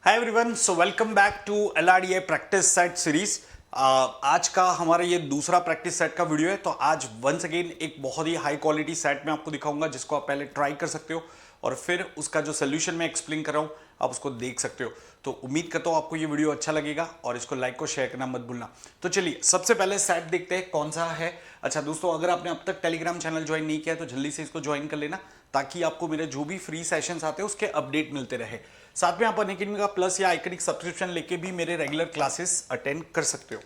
Hi everyone, so welcome back to LRDA practice set series. आज का हमारा ये दूसरा प्रैक्टिस सेट का वीडियो है। तो आज वंस अगेन एक बहुत ही हाई क्वालिटी सेट मैं आपको दिखाऊंगा जिसको आप पहले ट्राई कर सकते हो और फिर उसका जो सोल्यूशन मैं एक्सप्लेन कर रहा हूँ आप उसको देख सकते हो। तो उम्मीद करता हूँ आपको ये वीडियो अच्छा लगेगा और इसको लाइक को शेयर करना मत भूलना। तो चलिए सबसे पहले सेट देखते हैं कौन सा है। अच्छा दोस्तों, अगर आपने अब तक टेलीग्राम चैनल ज्वाइन नहीं किया तो जल्दी से इसको ज्वाइन कर लेना ताकि आपको मेरे जो भी फ्री सेशंस आते हैं उसके अपडेट मिलते रहे। साथ में आप अनअकैडमी का प्लस या आइकनिक सब्सक्रिप्शन लेके भी मेरे रेगुलर क्लासेस अटेंड कर सकते हो।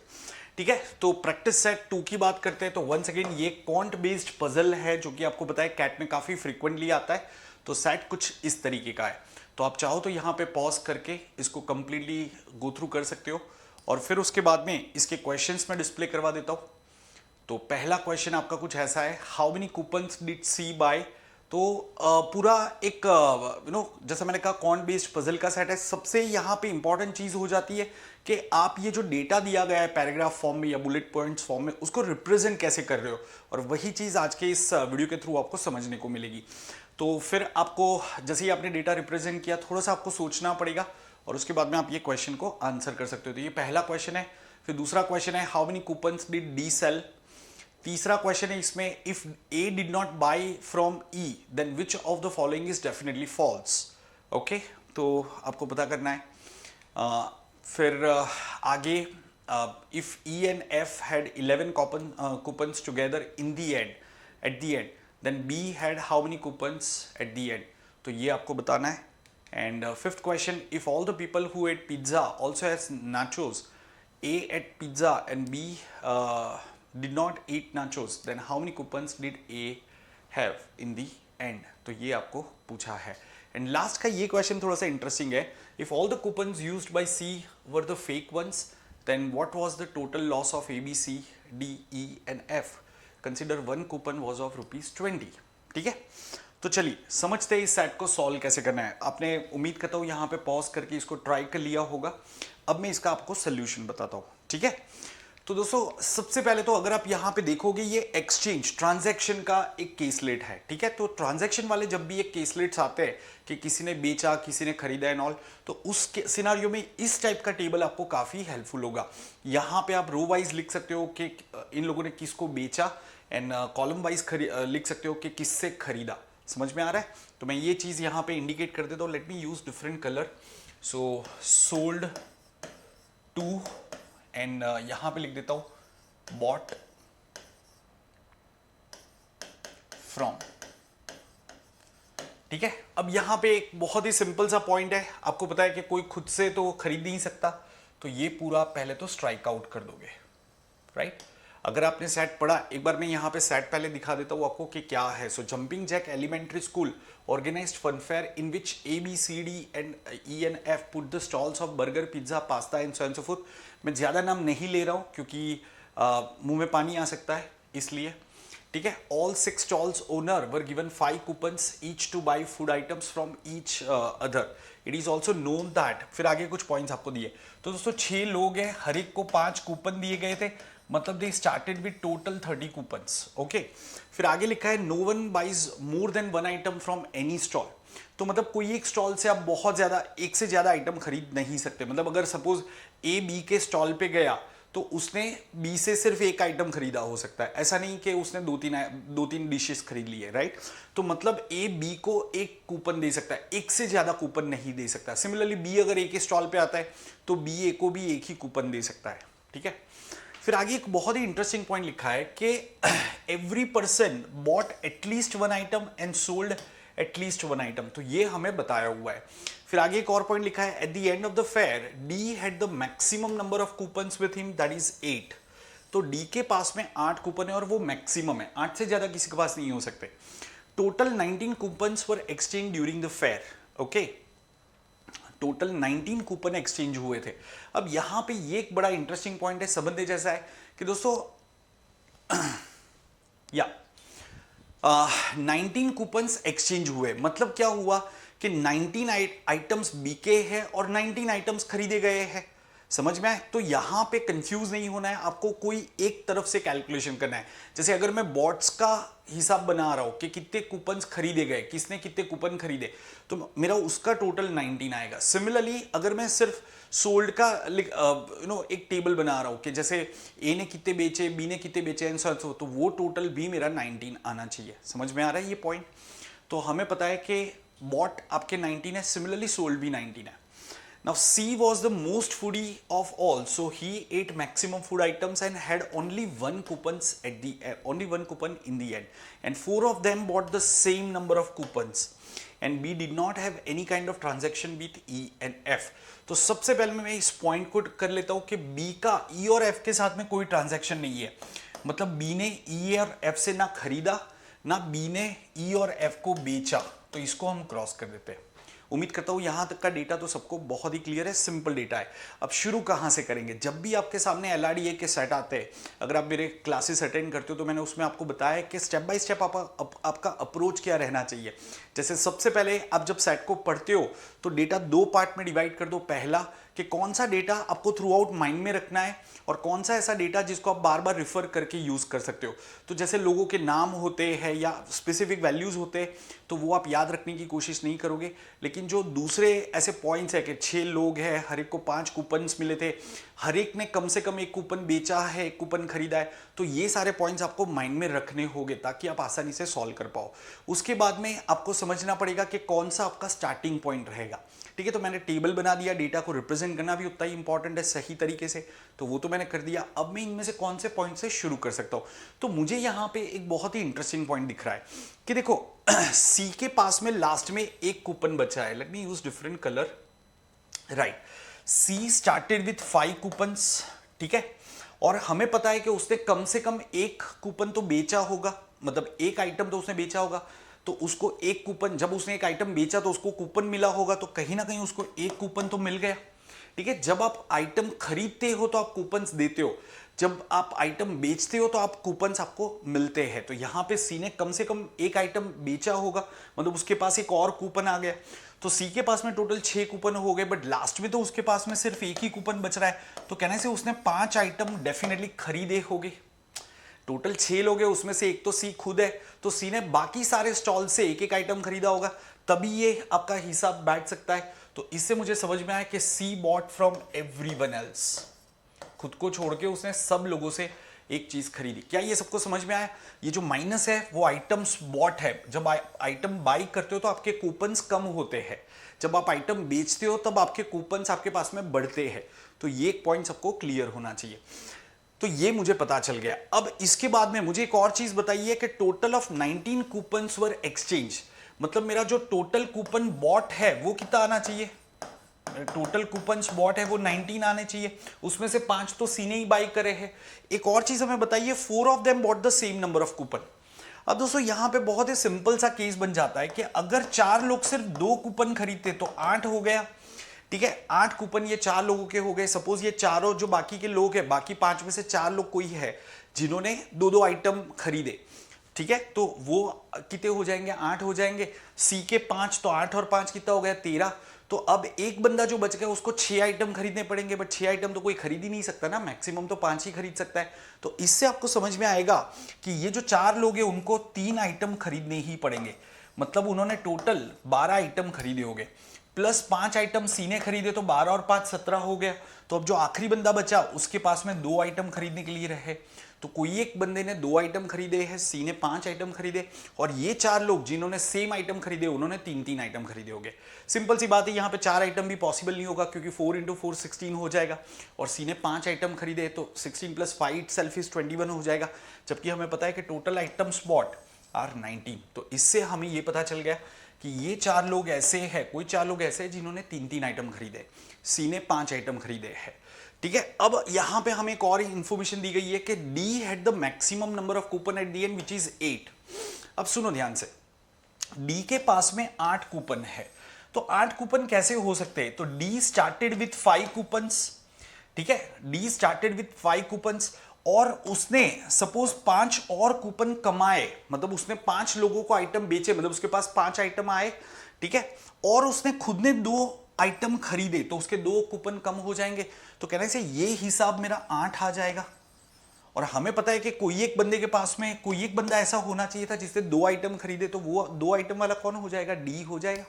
ठीक है, तो प्रैक्टिस सेट 2 की बात करते हैं। तो वंस अगेन ये क्वांट बेस्ड पजल है जो कि आपको पता है कैट में काफी फ्रीक्वेंटली आता है। तो सेट कुछ इस तरीके का है। तो आप चाहो तो यहाँ पे पॉज करके इसको कंप्लीटली गो थ्रू कर सकते हो और फिर उसके बाद में इसके क्वेश्चंस में डिस्प्ले करवा देता हूँ। तो पहला क्वेश्चन आपका कुछ ऐसा है, how many coupons did C buy. तो पूरा एक जैसा मैंने कहा कॉन्ट बेस्ड पजल का सेट है। सबसे यहाँ पे इंपॉर्टेंट चीज हो जाती है कि आप ये जो डेटा दिया गया है पैराग्राफ फॉर्म में या बुलेट पॉइंट्स फॉर्म में उसको रिप्रेजेंट कैसे कर रहे हो, और वही चीज आज के इस वीडियो के थ्रू आपको समझने को मिलेगी। तो फिर आपको जैसे ही आपने डेटा रिप्रेजेंट किया थोड़ा सा आपको सोचना पड़ेगा और उसके बाद में आप ये क्वेश्चन को आंसर कर सकते हो। तो ये पहला क्वेश्चन है। फिर दूसरा क्वेश्चन है, how many coupons did D sell. तीसरा क्वेश्चन है इसमें, if A did not buy from E then which of the following is definitely false. Okay, तो आपको पता करना है। फिर आगे, if E and F had 11 coupons together in the end at the end then B had how many coupons at the end. तो ये आपको बताना है। And fifth question, if all the people who ate pizza also has nachos, A ate pizza and B did not eat nachos, then how many coupons did A have in the end? तो ये आपको पूछा है। And last का ये question थोड़ा सा interesting है, if all the coupons used by C were the fake ones, then what was the total loss of A, B, C, D, E and F? Consider one coupon was of ₹20। ठीक है, तो चलिए समझते हैं इस set को solve कैसे करना है। आपने उम्मीद करता हूँ यहाँ पे पॉज करके इसको ट्राई कर लिया होगा। अब मैं इसका आपको सोल्यूशन बताता हूँ। ठीक है, तो दोस्तों सबसे पहले तो अगर आप यहाँ पे देखोगे ये एक्सचेंज ट्रांजैक्शन का एक केसलेट है। ठीक है, तो ट्रांजैक्शन वाले जब भी एक केसलेट्स आते हैं कि किसी ने बेचा किसी ने खरीदा एंड ऑल, तो उस सिनारियो में इस टाइप का टेबल आपको काफी हेल्पफुल होगा। यहाँ पे आप रो वाइज लिख सकते हो कि इन लोगों ने किसको बेचा एंड कॉलम वाइज लिख सकते हो कि किससे खरीदा। समझ में आ रहा है? तो मैं ये चीज यहाँ पे इंडिकेट कर देता हूँ। Let me use different colour. So sold two and यहां पे लिख देता हूं बॉट फ्रॉम। ठीक है, अब यहां पे एक बहुत ही सिंपल सा पॉइंट है। आपको पता है कि कोई खुद से तो खरीद नहीं सकता, तो ये पूरा पहले तो स्ट्राइक आउट कर दोगे। राइट, अगर आपने सेट पढ़ा, एक बार मैं यहाँ पे सेट पहले दिखा देता हूँ आपको कि क्या है। So jumping jack elementary school organized fun fair in which A, B, C, D and E and F put the stalls of burger, pizza, pasta and so and so forth. मैं ज्यादा नाम नहीं ले रहा हूँ क्योंकि मुंह में पानी आ सकता है इसलिए। ठीक है, all 6 stalls owner were given 5 coupons each two by food items from each other. It is also known that, फिर आगे कुछ पॉइंट्स आपको दिए। तो दोस्तों 6 लोग हैं, हर एक को 5 कूपन दिए गए थे, मतलब they started with total 30 coupons. Okay, फिर आगे लिखा है no one buys more than 1 item from any stall. तो मतलब कोई एक स्टॉल से आप बहुत ज्यादा, एक से ज्यादा आइटम खरीद नहीं सकते। मतलब अगर सपोज ए बी के स्टॉल पे गया तो उसने बी से सिर्फ एक आइटम खरीदा हो सकता है, ऐसा नहीं कि उसने दो तीन डिशेस खरीद ली है। राइट, तो मतलब ए बी को एक कूपन दे सकता है, एक से ज्यादा कूपन नहीं दे सकता। सिमिलरली बी अगर ए के स्टॉल पे आता है तो बी ए को भी एक ही कूपन दे सकता है। ठीक है, फिर आगे एक बहुत ही इंटरेस्टिंग पॉइंट लिखा है कि every person bought at least 1 item and sold at least 1 item. तो ये हमें बताया हुआ है। फिर आगे एक और पॉइंट लिखा है, eight the end of the fair D had the maximum number of coupons with him that is 8। तो डी के पास में 8 कूपन है और वो मैक्सिमम है, 8 से ज्यादा किसी के पास नहीं हो सकते। Total 19 coupons were exchange during the fair. Okay, total 19 coupon exchange हुए थे। अब यहां पे ये एक बड़ा इंटरेस्टिंग पॉइंट है, समझने जैसा है कि दोस्तों या 19 कूपन्स एक्सचेंज हुए, मतलब क्या हुआ कि 19 आइटम्स बिके हैं और 19 आइटम्स खरीदे गए हैं। समझ में आए? तो यहां पे कंफ्यूज नहीं होना है, आपको कोई एक तरफ से कैलकुलेशन करना है। जैसे अगर मैं बॉट्स का हिसाब बना रहा हूं कि कितने कूपन्स खरीदे गए, किसने कितने कूपन खरीदे, तो मेरा उसका टोटल 19 आएगा। सिमिलरली अगर मैं सिर्फ सोल्ड का एक टेबल बना रहा हूं कि जैसे ए ने कितने बेचे, बी ने कितने बेचे एंड सो, तो वो टोटल भी मेरा 19 आना चाहिए। समझ में आ रहा है ये पॉइंट? तो हमें पता है कि बॉट आपके 19 है, सिमिलरली सोल्ड भी 19 है। Now C was the most foodie of all, so he ate maximum food items and had only one coupons only one coupon in the end, and four of them bought the same number of coupons, and B did not have any kind of transaction with E and F. तो सबसे पहले मैं इस point को कर लेता हूं कि B का E और F के साथ में कोई ट्रांजैक्शन नहीं है, मतलब B ने E और F से ना खरीदा ना B ने E और F को बेचा, तो इसको हम क्रॉस कर देते हैं। उम्मीद करता हूं यहां तक का डेटा तो सबको बहुत ही क्लियर है, सिंपल डेटा है। अब शुरू कहां से करेंगे? जब भी आपके सामने LRDA के सेट आते हैं, अगर आप मेरे क्लासेस अटेंड करते हो तो मैंने उसमें आपको बताया कि स्टेप बाय स्टेप आपका अप्रोच क्या रहना चाहिए। जैसे सबसे पहले आप जब सेट को पढ़ते हो तो डेटा दो पार्ट में डिवाइड कर दो। पहला कि कौन सा डेटा आपको थ्रू आउट माइंड में रखना है और कौन सा ऐसा डेटा जिसको आप बार बार रिफर करके यूज कर सकते हो। तो जैसे लोगों के नाम होते हैं या स्पेसिफिक वैल्यूज होते हैं तो वो आप याद रखने की कोशिश नहीं करोगे, लेकिन जो दूसरे ऐसे पॉइंट्स है कि 6 लोग हैं, हर एक को 5 कूपन्स मिले थे, हर एक ने कम से कम एक कूपन बेचा है, एक कूपन खरीदा है, तो ये सारे पॉइंट्स आपको माइंड में रखने होंगे ताकि आप आसानी से सॉल्व कर पाओ। उसके बाद में आपको समझना पड़ेगा कि कौन सा आपका स्टार्टिंग पॉइंट रहेगा। ठीक है, तो मैंने टेबल बना दिया, डेटा को रिप्रेजेंट करना भी उतना ही इंपॉर्टेंट है सही तरीके से, तो वो तो मैंने कर दिया। अब मैं इनमें से कौन से पॉइंट से शुरू कर सकता हूं? तो मुझे यहां पे एक बहुत ही इंटरेस्टिंग पॉइंट दिख रहा है कि देखो सी के पास में लास्ट में एक कूपन बचा है। Let me use different colour. Right, C started with 5 coupons, ठीक है, और हमें पता है कि उसने कम से कम एक कूपन तो बेचा होगा, मतलब एक आइटम तो उसने बेचा होगा, तो उसको एक कूपन, जब उसने एक आइटम बेचा तो उसको कूपन मिला होगा, तो कहीं ना कहीं उसको एक कूपन तो मिल गया। ठीक है, जब आप आइटम खरीदते हो तो आप कूपन्स देते हो, जब आप आइटम बेचते हो तो आप कूपन्स आपको मिलते हैं। तो यहां पे सी ने कम से कम एक आइटम बेचा होगा, मतलब उसके पास एक और कूपन आ गया। तो सी के पास में टोटल 6 कूपन हो गए, बट लास्ट में तो उसके पास में सिर्फ एक ही कूपन बच रहा है, तो कहने से उसने 5 आइटम डेफिनेटली खरीदे होंगे। टोटल 6 लोग हैं, उसमें से एक तो सी खुद है, तो सी ने बाकी सारे स्टॉल से एक एक आइटम खरीदा होगा, तभी ये आपका हिसाब बैठ सकता है। तो इससे मुझे समझ में आया कि सी बॉट फ्रॉम एवरीवन एल्स, खुद को छोड़ के उसने सब लोगों से एक चीज खरीदी। क्या ये सबको समझ में आया? ये जो माइनस है वो आइटम्स बॉट है। जब आइटम बाई करते हो तो आपके कूपन्स कम होते हैं, जब आप आइटम बेचते हो तब आपके कूपन्स आपके पास में बढ़ते हैं। तो ये एक पॉइंट सबको क्लियर होना चाहिए। तो ये मुझे पता चल गया। अब इसके बाद में मुझे एक और चीज बताइए कि total of 19 coupons were exchange, मतलब मेरा जो टोटल कूपन बॉट है वो कितना आना चाहिए? टोटल कूपन्स बॉट है वो 19 आने चाहिए, उसमें से 5 तो सी ने ही बाई करे हैं। एक और चीज हमें बताइए, 4 of them bought the same number of coupon. अब दोस्तों यहां पे बहुत ही सिंपल सा केस बन जाता है कि अगर 4 लोग सिर्फ 2 कूपन खरीदते तो 8 हो गया। ठीक है, 8 कूपन ये 4 लोगों के हो गए। सपोज ये चारों जो बाकी के लोग हैं, बाकी 5 में से 4 लोग कोई है जिन्होंने 2-2 आइटम खरीदे। ठीक है, तो वो कितने हो जाएंगे? 8 हो जाएंगे। सी के 5, तो 8 और 5 कितना हो गया? 13। तो अब एक बंदा जो बच गया उसको 6 आइटम खरीदने पड़ेंगे, बट 6 आइटम तो कोई खरीद ही नहीं सकता ना, मैक्सिमम तो 5 ही खरीद सकता है। तो इससे आपको समझ में आएगा कि ये जो 4 लोग हैं उनको 3 आइटम खरीदने ही पड़ेंगे, मतलब उन्होंने टोटल 12 आइटम खरीदे होंगे, प्लस 5 आइटम सी ने खरीदे, तो 12 और 5 17 हो गया। तो अब जो आखिरी बंदा बचा उसके पास में 2 आइटम खरीदने के लिए रहे, तो कोई एक बंदे ने 2 आइटम खरीदे हैं, सी ने 5 आइटम खरीदे, और ये 4 लोग जिन्होंने सेम आइटम खरीदे उन्होंने 3-3 आइटम खरीदे होंगे। सिंपल सी बात है, यहाँ पे 4 आइटम भी पॉसिबल नहीं होगा क्योंकि 4 × 4 16 हो जाएगा, और सी ने 5 आइटम खरीदे तो 16 + 5 itself is 21 हो जाएगा, जबकि हमें पता है कि टोटल आइटम्स बॉट आर 19। तो इससे हमें ये पता चल गया कि ये 4 लोग ऐसे हैं, कोई 4 लोग ऐसे हैं जिन्होंने 3-3 आइटम खरीदे, सी ने 5 आइटम खरीदे हैं। ठीक है, अब यहां पे हमें एक और इंफॉर्मेशन दी गई है कि D had the maximum number of coupon eight the and which is 8। अब सुनो ध्यान से, डी के पास में 8 कूपन है, तो 8 कूपन कैसे हो सकते हैं? तो डी स्टार्टेड विथ 5 कूपन्स। ठीक है, डी स्टार्टेड विथ 5 कूपन्स, और उसने सपोज 5 और कूपन कमाए, मतलब उसने 5 लोगों को आइटम बेचे, मतलब उसके पास 5 आइटम आए। ठीक है, और उसने खुद ने 2 आइटम खरीदे तो उसके 2 कूपन कम हो जाएंगे। तो कहने से ये हिसाब मेरा 8 आ जाएगा। और हमें पता है कि कोई एक बंदे के पास में कोई एक बंदा ऐसा होना चाहिए था जिससे 2 आइटम खरीदे, तो वो 2 आइटम वाला कौन हो जाएगा? डी हो जाएगा।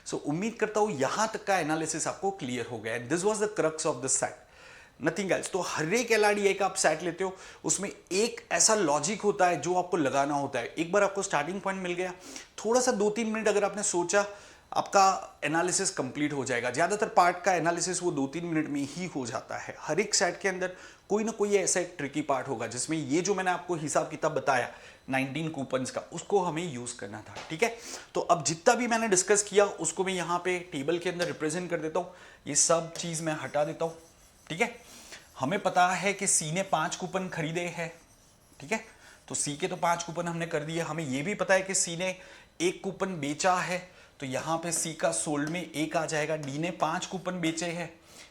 सो उम्मीद करता हूं यहां तक का एनालिसिस आपको क्लियर हो गया। This was the crux of the set, nothing else. तो हर एक एलआरडीआई का आप सेट लेते हो, उसमें एक ऐसा लॉजिक होता है जो आपको लगाना होता है। एक बार आपको स्टार्टिंग पॉइंट मिल गया, थोड़ा सा 2-3 मिनट अगर आपने सोचा, आपका एनालिसिस कंप्लीट हो जाएगा। ज्यादातर पार्ट का एनालिसिस वो 2-3 मिनट में ही हो जाता है। हर एक सेट के अंदर कोई ना कोई ऐसा एक ट्रिकी पार्ट होगा जिसमें ये जो मैंने आपको हिसाब किताब बताया 19 कूपन्स का, उसको हमें यूज करना था। ठीक है, तो अब जितना भी मैंने डिस्कस किया उसको मैं यहाँ पे टेबल के अंदर रिप्रेजेंट कर देता हूँ। ये सब चीज मैं हटा देता हूँ। ठीक है, हमें पता है कि सी ने 5 कूपन खरीदे हैं। ठीक है, तो सी के तो 5 कूपन हमने कर दिए। हमें यह भी पता है कि सी ने 1 कूपन बेचा है, तो यहां पे सी का सोल्ड में 1 आ जाएगा। डी ने 5 कूपन बेचे हैं,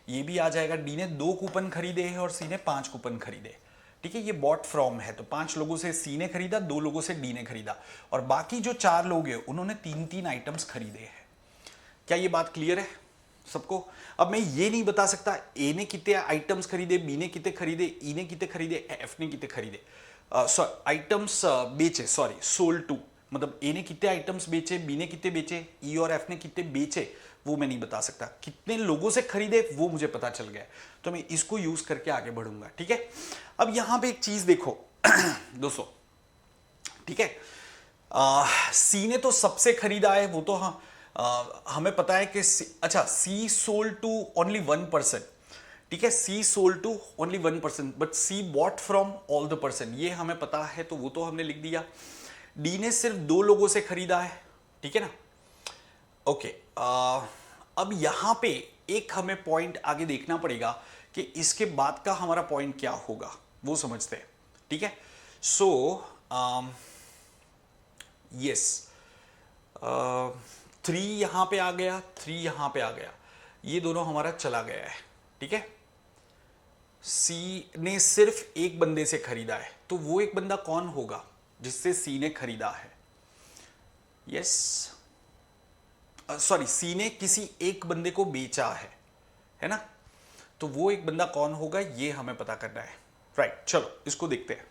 ये भी आ जाएगा। डी ने 2 कूपन खरीदे हैं और सी ने 5 कूपन खरीदे। ठीक है, ये बॉट फ्रॉम है, तो 5 लोगों से सी ने खरीदा, 2 लोगों से डी ने खरीदा, और बाकी जो 4 लोग हैं उन्होंने 3-3 आइटम्स खरीदे हैं। क्या ये बात क्लियर है सबको? अब मैं ये नहीं बता सकता ए ने कितने आइटम्स खरीदे, बी ने कितने खरीदे, ई ने कितने खरीदे, एफ ने कितने खरीदे, आइटम्स बेचे, सॉरी सोल्ड टू, मतलब ए ने कितने आइटम्स बेचे, बी ने कितने बेचे, ई और एफ ने कितने बेचे, वो मैं नहीं बता सकता। कितने लोगों से खरीदे वो मुझे पता चल गया, तो मैं इसको यूज करके आगे बढ़ूंगा। ठीक है, अब यहां पे एक चीज देखो दोस्तों। ठीक है, सी ने तो सबसे खरीदा है, वो तो हाँ हमें पता है कि अच्छा सी सोल्ड टू ओनली 1%। ठीक है, C sold to only 1%, but C bought from all the person, ये हमें पता है, तो वो तो हमने लिख दिया। डी ने सिर्फ 2 लोगों से खरीदा है। ठीक है ना, ओके। अब यहां पे एक हमें पॉइंट आगे देखना पड़ेगा कि इसके बाद का हमारा पॉइंट क्या होगा, वो समझते हैं। ठीक है, सो यस, 3 यहां पे आ गया, 3 यहां पे आ गया, ये दोनों हमारा चला गया है। ठीक है, सी ने सिर्फ एक बंदे से खरीदा है, तो वो एक बंदा कौन होगा जिससे सी ने खरीदा है? यस, सॉरी, सी ने किसी एक बंदे को बेचा है ना, तो वो एक बंदा कौन होगा ये हमें पता करना है। राइट, चलो इसको देखते हैं।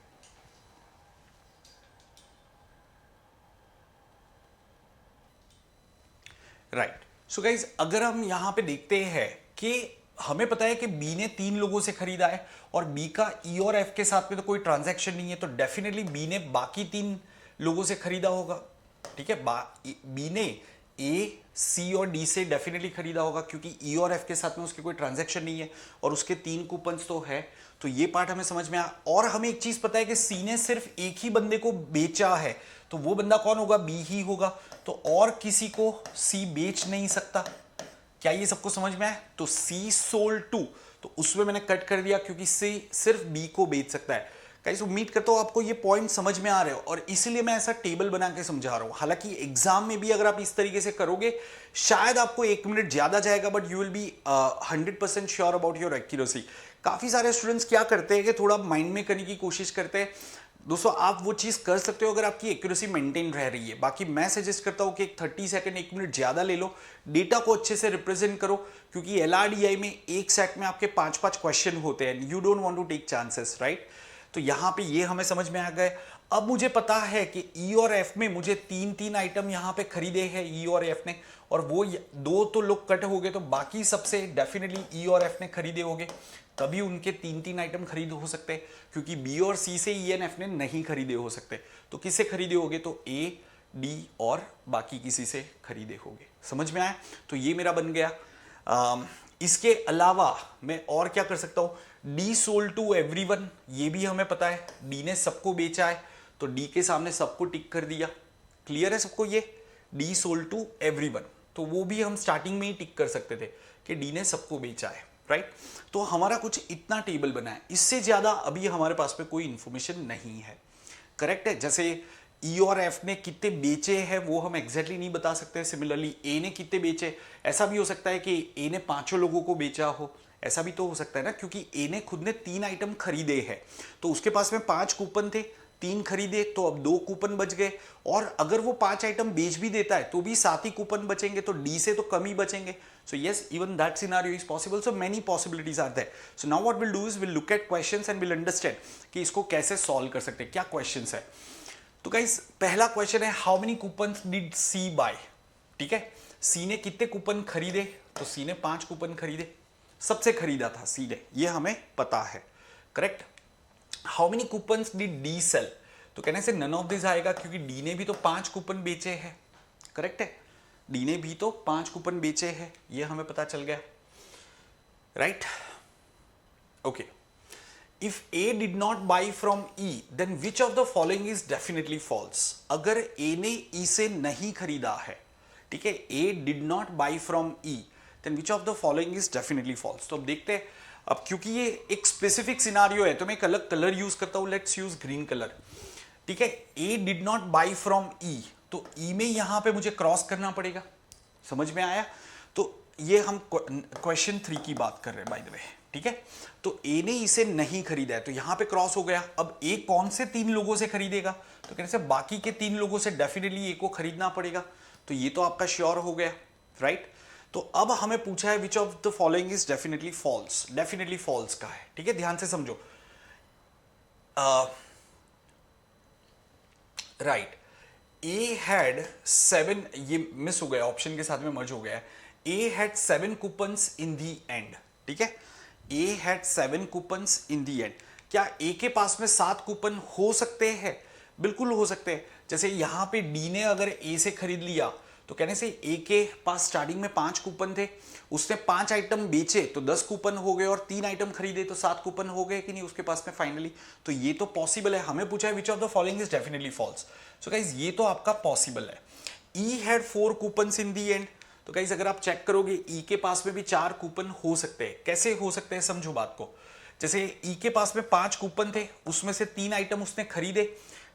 राइट, सो गाइज अगर हम यहां पे देखते हैं कि हमें पता है कि बी ने 3 लोगों से खरीदा है और बी का ई और एफ के साथ में तो कोई ट्रांजैक्शन नहीं है, तो डेफिनेटली बी ने बाकी 3 लोगों से खरीदा होगा। ठीक है, बी ने ए, सी और डी से डेफिनेटली खरीदा होगा, क्योंकि ई और एफ के साथ में उसके कोई ट्रांजैक्शन नहीं है और उसके 3 कूपन्स तो है, तो ये पार्ट हमें समझ में आया। और हमें एक चीज पता है कि सी ने सिर्फ एक ही बंदे को बेचा है, तो वो बंदा कौन होगा? बी ही होगा, तो और किसी को सी बेच नहीं सकता। क्या ये सबको समझ में आया? तो सी सोल्ड टू, तो उसमें मैंने कट कर दिया क्योंकि सी सिर्फ बी को बेच सकता है। गाइस उम्मीद करता हूं आपको ये पॉइंट समझ में आ रहे हो, और इसीलिए मैं ऐसा टेबल बना के समझा रहा हूं। हालांकि एग्जाम में भी अगर आप इस तरीके से करोगे शायद आपको 1 मिनट ज्यादा जाएगा, but you will be 100% sure about your accuracy. काफी सारे स्टूडेंट्स क्या करते हैं कि थोड़ा माइंड में करने की कोशिश करते हैं। दोस्तों आप वो चीज कर सकते हो अगर आपकी एक्यूरेसी मेंटेन रह रही है। बाकी मैं सजेस्ट करता हूं कि 30 सेकंड 1 मिनट ज्यादा ले लो, डेटा को अच्छे से रिप्रेजेंट करो, क्योंकि एलआरडीआई में एक सेट में आपके 5-5 क्वेश्चन होते हैं। You don't want to take chances, right? तो यहां पे ये हमें समझ में आ गए। अब मुझे पता है कि ई और एफ में मुझे 3-3 आइटम यहां पे खरीदे हैं ई और एफ ने, और वो 2 तो लोग कट हो गए, तो बाकी सबसे डेफिनेटली ई और एफ ने खरीदे होंगे, तभी उनके 3-3 आइटम खरीद हो सकते हैं, क्योंकि बी और सी से ई एंड एफ ने नहीं खरीदे हो सकते। तो किससे खरीदे होंगे? तो ए, डी और बाकी किसी से खरीदे होंगे। समझ में आया? तो ये मेरा बन गया। इसके अलावा मैं और क्या कर सकता हूं? डी सोल्ड टू एवरीवन, ये भी हमें पता है, डी ने सबको बेचा है, तो डी के सामने सबको टिक कर दिया। क्लियर है सबको? ये डी सोल्ड टू एवरीवन, तो वो भी हम स्टार्टिंग में ही टिक कर सकते थे कि डी ने सबको बेचा है, राइट? तो हमारा कुछ इतना टेबल बना है, इससे ज्यादा अभी हमारे पास में कोई इंफॉर्मेशन नहीं है। करेक्ट है? जैसे ई और एफ ने कितने बेचे हैं वो हम एग्जैक्टली नहीं बता सकते। सिमिलरली ए ने कितने बेचे, ऐसा भी हो सकता है कि ए ने 5 लोगों को बेचा हो, ऐसा भी तो हो सकता है ना, क्योंकि ए ने खुद ने 3 आइटम खरीदे हैं, तो उसके पास में 5 कूपन थे, 3 खरीदे तो अब 2 कूपन बच गए, और अगर वो 5 आइटम बेच भी देता है तो भी 7 ही कूपन बचेंगे, तो डी से तो कम ही बचेंगे. So yes, even that scenario is possible. So many possibilities are there. So now what we'll do is we'll look at questions and we'll understand कि इसको कैसे solve कर सकते हैं, क्या questions है. तो गाइस पहला क्वेश्चन है how many coupon did C buy. ठीक है, सी ने कितने कूपन खरीदे, तो सी ने 5 कूपन खरीदे, सबसे खरीदा था सी ने, ये हमें पता है. Correct. How many coupon did D sell, तो कहने से नन ऑफ दिस आएगा क्योंकि डी ने भी तो 5 कूपन बेचे हैं. करेक्ट है, डी ने भी तो 5 कूपन बेचे हैं, ये हमें पता चल गया. Right. Okay. If A did not buy from E, then which of the following is definitely false? अगर A ने E से नहीं खरीदा है, ठीक है, A did not buy from E, then which of the following is definitely false? तो अब देखते हैं. अब क्योंकि ये एक स्पेसिफिक सिनारियो है तो मैं एक अलग कलर यूज करता हूं. Let's use green colour. ठीक है, A did not buy from E, तो E में यहां पे मुझे क्रॉस करना पड़ेगा. समझ में आया. तो ये हम क्वेश्चन 3 की बात कर रहे हैं बाय द वे. ठीक है, तो ए ने इसे नहीं खरीदा है तो यहां पे क्रॉस हो गया. अब ए कौन से 3 लोगों से खरीदेगा, तो कहने से बाकी के 3 लोगों से डेफिनेटली ए को खरीदना पड़ेगा. तो ये तो आपका श्योर हो गया. राइट. तो अब हमें पूछा है which of the following is definitely false. Definitely false का है. ठीक है, ध्यान से समझो. राइट. ए हैड 7, ये मिस हो गया, ऑप्शन के साथ में मर्ज हो गया. A had 7 coupons in the end. ठीक है, A had 7 coupons in the end. क्या ए के पास में 7 कूपन हो सकते हैं? बिल्कुल हो सकते हैं. जैसे यहां पे डी ने अगर ए से खरीद लिया तो कहने से ए के पास स्टार्टिंग में 5 कूपन थे, उसने 5 आइटम बेचे तो 10 कूपन हो गए, और 3 आइटम खरीदे तो 7 कूपन हो गए कि नहीं उसके पास में फाइनली. तो ये तो पॉसिबल है. हमें पूछा है which of the following is definitely false. So guys ये तो आपका पॉसिबल है. E had 4 coupons in the end. तो गाइस अगर आप चेक करोगे ई के पास में भी 4 कूपन हो सकते हैं. कैसे हो सकते हैं, समझो बात को. जैसे ई के पास में 5 कूपन थे, उसमें से 3 आइटम उसने खरीदे.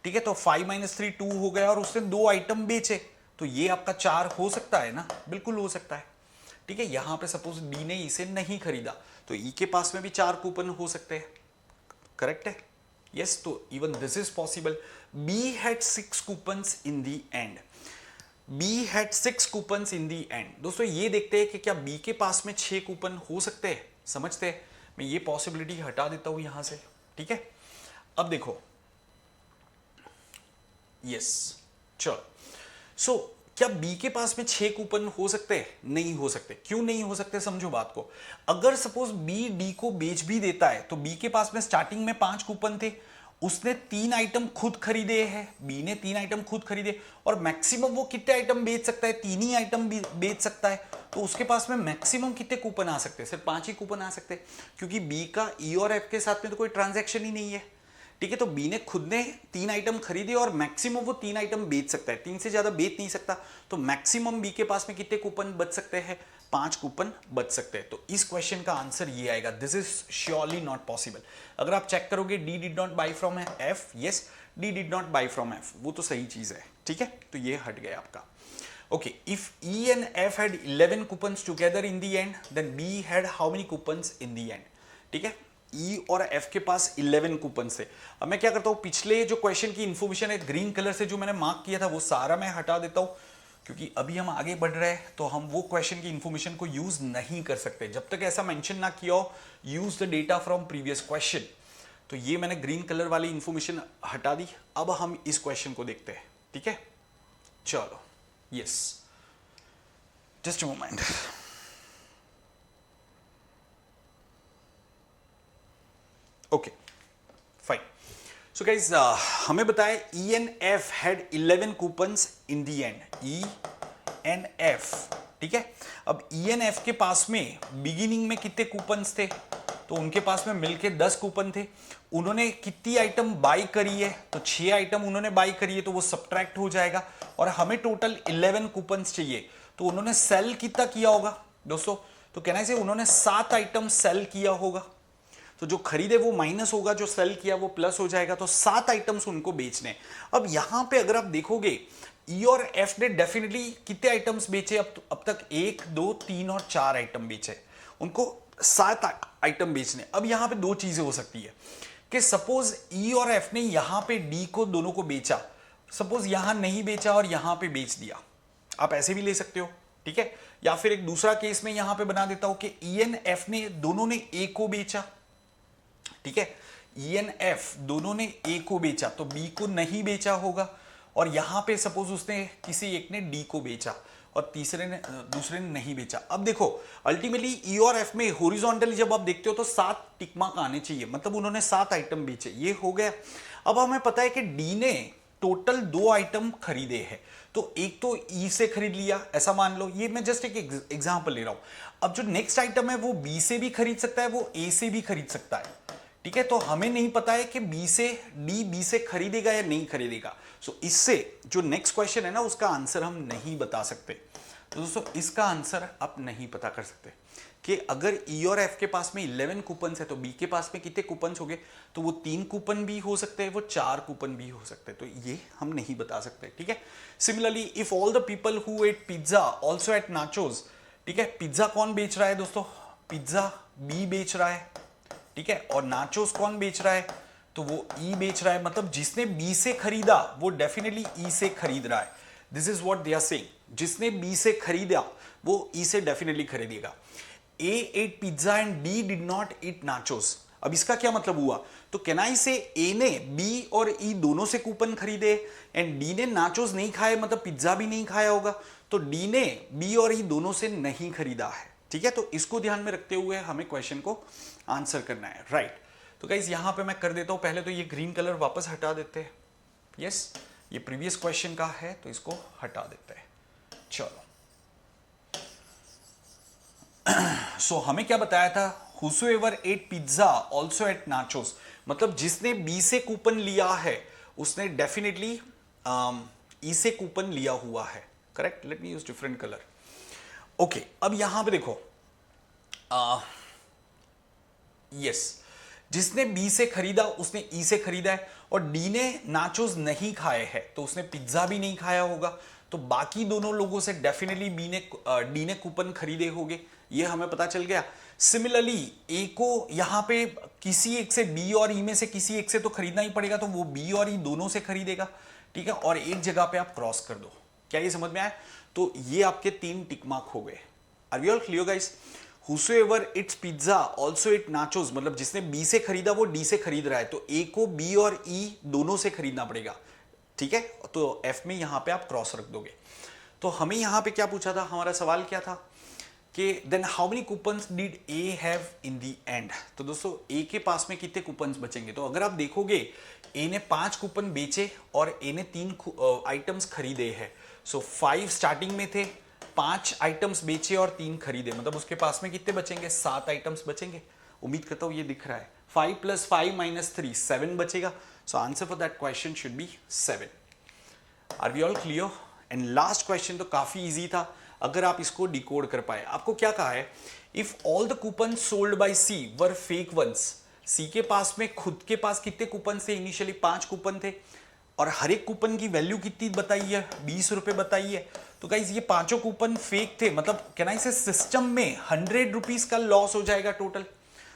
ठीक है, तो 5 - 3 2 हो गया, और उसने 2 आइटम बेचे, तो ये आपका 4 हो सकता है ना. बिल्कुल हो सकता है. ठीक है, यहां पे सपोज डी ने इसे नहीं खरीदा तो ई के पास में भी 4 कूपन हो सकते हैं. करेक्ट है. यस, तो even this is possible. Be had 6 coupons in the and. Be had 6 coupons in the and. दोस्तों ये देखते हैं कि क्या बी के पास में 6 कूपन हो सकते हैं. समझते हैं. मैं ये पॉसिबिलिटी हटा देता हूं यहां से. ठीक है, अब देखो. यस, चलो. सो क्या बी के पास में 6 कूपन हो सकते हैं? नहीं हो सकते. क्यों नहीं हो सकते, समझो बात को. अगर सपोज बी डी को बेच भी देता है तो बी के पास में स्टार्टिंग में 5 कूपन थे, उसने 3 आइटम खुद खरीदे हैं. बी ने 3 आइटम खुद खरीदे, और मैक्सिमम वो कितने आइटम बेच सकता है, 3 ही आइटम बेच सकता है. तो उसके पास में मैक्सिमम कितने कूपन आ सकते हैं, सिर्फ 5 ही कूपन आ सकते हैं, क्योंकि बी का ई और एफ के साथ में तो कोई ट्रांजैक्शन ही नहीं है. ठीक है, तो बी ने खुद ने 3 आइटम खरीदे और मैक्सिमम वो 3 आइटम बेच सकता है, 3 से ज्यादा बेच नहीं सकता. तो मैक्सिमम बी के पास में कितने कूपन बच सकते हैं, 5 कूपन बच सकते हैं. तो इस क्वेश्चन का आंसर ये आएगा. This is surely not possible. अगर आप चेक करोगे D did not by from F. Yes, D did not by from F, वो तो सही चीज है. ठीक है, तो ये हट गया आपका. Okay, if E and F had 11 coupons together in the end, then B had how many coupons in the end. ठीक है, ई और एफ के पास 11 कूपन थे. अब मैं क्या करता हूं, पिछले जो क्वेश्चन की इंफॉर्मेशन है ग्रीन कलर से जो मैंने मार्क किया था वो सारा मैं हटा देता हूं, क्योंकि अभी हम आगे बढ़ रहे हैं तो हम वो क्वेश्चन की इंफॉर्मेशन को यूज नहीं कर सकते जब तक ऐसा मेंशन ना किया हो use the data from previous question. तो ये मैंने ग्रीन कलर वाली इंफॉर्मेशन हटा दी. अब हम इस क्वेश्चन को देखते हैं. ठीक है, चलो. Yes, just a moment. Okay, fine. So guys हमें बताया ई and F had 11 coupons in the and. E and F. ठीक है, अब ई एंड एफ के पास में बिगिनिंग में कितने कूपन्स थे, तो उनके पास में मिलके 10 कूपन थे. उन्होंने कितनी आइटम बाई करी है, तो 6 आइटम उन्होंने बाई करी है, तो वो सब्ट्रैक्ट हो जाएगा, और हमें टोटल 11 कूपन्स चाहिए. तो उन्होंने सेल कितना किया होगा दोस्तों, तो कहना है उन्होंने 7 आइटम सेल किया होगा. तो जो खरीदे वो माइनस होगा, जो सेल किया वो प्लस हो जाएगा. तो 7 आइटम्स उनको बेचने. अब यहां पे अगर आप देखोगे ई और एफ ने डेफिनेटली कितने आइटम्स बेचे अब तक, 1 2 3 और 4 आइटम बेचे. उनको 7 आइटम बेचने. अब यहां पे 2 चीजें हो सकती है. कि सपोज ई और एफ ने यहां पे डी को दोनों को बेचा, सपोज यहां नहीं बेचा और यहां पे बेच दिया, आप ऐसे भी ले सकते हो, ठीक है। या फिर एक दूसरा केस में यहां पे बना देता हूं कि ई एन एफ ने दोनों ने ए को बेचा, ठीक है, ई एन एफ दोनों ने ए को बेचा तो बी को नहीं बेचा होगा, और यहां पे सपोज उसने किसी एक ने डी को बेचा और दूसरे ने नहीं बेचा। अब देखो अल्टीमेटली ई और एफ में हॉरिजॉन्टली जब आप देखते हो तो 7 टिक मार्क आने चाहिए, मतलब उन्होंने 7 आइटम बेचे, ये हो गया। अब हमें पता है कि डी ने टोटल 2 आइटम खरीदे हैं, तो एक तो ई से खरीद लिया ऐसा मान लो, ये मैं जस्ट एक एग्जांपल ले रहा हूं। अब जो नेक्स्ट आइटम है वो बी से भी खरीद सकता है, वो ए से भी खरीद सकता है, ठीक है। तो हमें नहीं पता है कि डी बी से खरीदेगा या नहीं खरीदेगा। सो इससे जो नेक्स्ट क्वेश्चन है ना उसका आंसर हम नहीं बता सकते। तो दोस्तों इसका आंसर आप नहीं पता कर सकते कि अगर ई और एफ के पास में 11 कूपन है तो बी के पास में कितने कूपन हो गए, तो वो 3 कूपन भी हो सकते हैं, वो 4 कूपन भी हो सकते हैं, तो ये हम नहीं बता सकते, ठीक है। Similarly if all the people who ate pizza also ate nachos, ठीक है, पिज्जा कौन बेच रहा है दोस्तों, पिज्जा बी बेच रहा है, ठीक है, और नाचोस कौन बेच रहा है, तो वो ई बेच रहा है, मतलब जिसने बी से खरीदा वो डेफिनेटली ई से खरीद रहा है। This is what they are saying, जिसने बी से खरीदा वो ई से डेफिनेटली खरीदेगा। A ate pizza and D did not eat nachos. अब इसका क्या मतलब हुआ, तो कैन आई से ए ने बी और ई दोनों से कूपन खरीदे एंड डी ने नाचोस नहीं खाए, मतलब पिज्जा भी नहीं खाया होगा, तो डी ने बी और ई दोनों से नहीं खरीदा है, ठीक है। तो इसको ध्यान में रखते हुए हमें क्वेश्चन को आंसर करना है, राइट। तो गाइस यहां पे मैं कर देता हूं, पहले तो ये ग्रीन कलर वापस हटा देते हैं, यस, ये प्रीवियस क्वेश्चन का है तो इसको हटा देते हैं। चलो सो हमें क्या बताया था, whosoever ate pizza also ate nachos, मतलब जिसने बी से कूपन लिया है उसने डेफिनेटली ई से कूपन लिया हुआ है, correct. Late me use different colour. Okay, अब यहां पे देखो यस, जिसने बी से खरीदा उसने ई से खरीदा है, और डी ने नाचोस नहीं खाए हैं तो उसने पिज्जा भी नहीं खाया होगा, तो बाकी दोनों लोगों से डेफिनेटली डी ने कूपन खरीदे होंगे, ये हमें पता चल गया। सिमिलरली ए को यहां पे किसी एक से बी और ई में से किसी एक से तो खरीदना ही पड़ेगा, तो वो बी और ई दोनों से खरीदेगा, ठीक है, और एक जगह पे आप क्रॉस कर दो। क्या ये समझ में आया, तो ये आपके 3 टिक मार्क हो गए। Are we all clear guys. Whosoever eats pizza also eat nachos, मतलब जिसने बी से खरीदा वो डी से खरीद रहा है, तो ए को बी और ई दोनों से खरीदना पड़ेगा, ठीक है। तो एफ में यहां पे आप क्रॉस रख दोगे। तो हमें यहां पे क्या पूछा था, हमारा सवाल क्या था कि then how many coupons did A have in the end. तो दोस्तों ए के पास में कितने कूपन्स बचेंगे, तो अगर आप देखोगे ए ने 5 कूपन बेचे और ए ने 3 आइटम्स खरीदे हैं, सो 5 स्टार्टिंग में थे, 5 आइटम्स बेचे और 3 खरीदे, मतलब उसके पास में कितने बचेंगे, 7 आइटम्स बचेंगे। उम्मीद करता हूं ये दिख रहा है। 5 + 5 - 3 7 बचेगा। So answer for that question should be 7। Are we all clear. And last question तो काफी इजी था, अगर आप इसको डिकोड कर पाए। आपको क्या कहा है, if all the coupon sold by C were fake ones, C के पास में खुद के पास कितने कूपन थे, इनिशियली 5 कूपन थे, और हर एक कूपन की वैल्यू कितनी बताई है, 20 रुपए बताई है। तो गाइज ये 5 कूपन फेक थे, मतलब कैन आई से सिस्टम में 100 रुपीज का लॉस हो जाएगा total.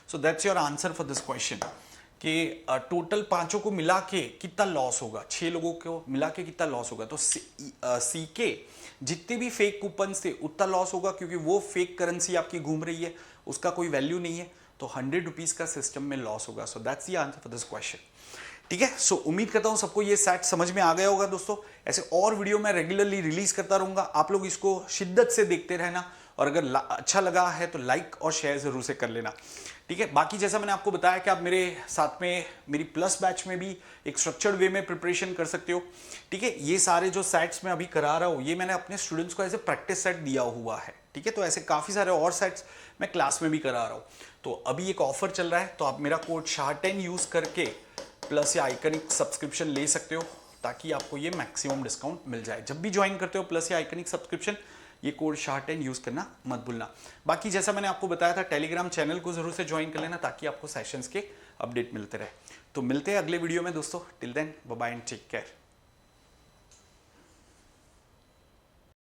So that's your answer for this question कि टोटल 5 को मिला के कितना लॉस होगा, 6 लोगों को मिला के कितना लॉस होगा। तो सी के जितने भी फेक कूपन थे उतना लॉस होगा, क्योंकि वो फेक करेंसी आपकी घूम रही है, उसका कोई वैल्यू नहीं है, तो 100 रुपीज का सिस्टम में लॉस होगा। So that's the answer for this question, ठीक है। सो उम्मीद करता हूं सबको ये सेट समझ में आ गया होगा दोस्तों। ऐसे और वीडियो मैं रेगुलरली रिलीज करता रहूंगा, आप लोग इसको शिद्दत से देखते रहना, और अगर अच्छा लगा है तो लाइक और शेयर जरूर से कर लेना, ठीक है। बाकी जैसा मैंने आपको बताया कि आप मेरे साथ में मेरी प्लस बैच में भी एक स्ट्रक्चर्ड वे में प्रिपरेशन कर सकते हो, ठीक है। ये सारे जो सेट्स मैं अभी करा रहा हूँ ये मैंने अपने स्टूडेंट्स को एज ए प्रैक्टिस सेट दिया हुआ है, ठीक है। तो ऐसे काफ़ी सारे और सेट्स मैं क्लास में भी करा रहा हूँ। तो अभी एक ऑफर चल रहा है, तो आप मेरा कोड SHAH10 यूज़ करके प्लस या आइकनिक सब्सक्रिप्शन ले सकते हो, ताकि आपको ये मैक्सिमम डिस्काउंट मिल जाए। जब भी ज्वाइन करते हो प्लस या आइकनिक सब्सक्रिप्शन, ये कोड SHAH10 यूज करना मत भूलना। बाकी जैसा मैंने आपको बताया था, टेलीग्राम चैनल को जरूर से ज्वाइन कर लेना, ताकि आपको सेशंस के अपडेट मिलते रहे। तो मिलते हैं अगले वीडियो में दोस्तों। Till then bye bye and take care.